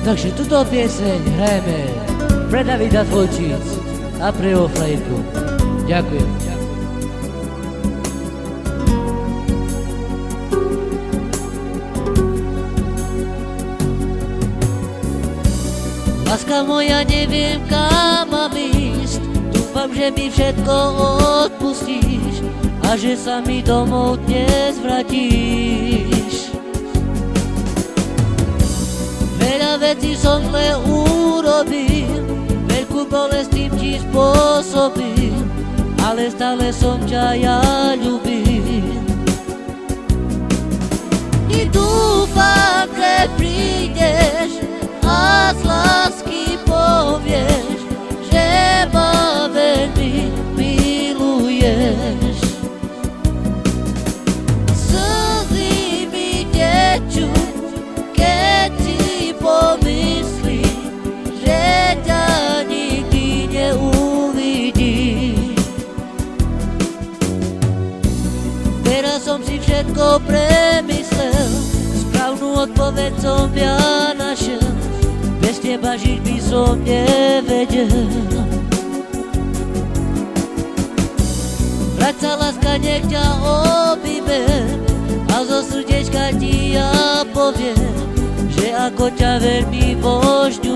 Takže túto pieseň hrajeme pre Davida Dvojčic a pre jeho frajerku. Ďakujem. Láska moja, neviem, kam mám ísť. Dúfam, že mi všetko odpustíš a že sa mi domov dnes vrátiš. Veľa vecí som zle urobil, veľkú bolesť tým ti spôsobil, ale stále som ťa ja ľúbil. I dúfam, že prídeš a z lásky povieš, že ma veľmi miluješ. Slzy mi tečú, keď si pomyslím, že ťa nikdy neuvidím. Teraz som si všetko premyslel, správnu odpoveď som ja našiel. Bez teba žiť by som nevedel. Vráť sa, láska, nech ťa objíme a zo srdiečka ti ja poviem, že ako ťa veľmi božňujem.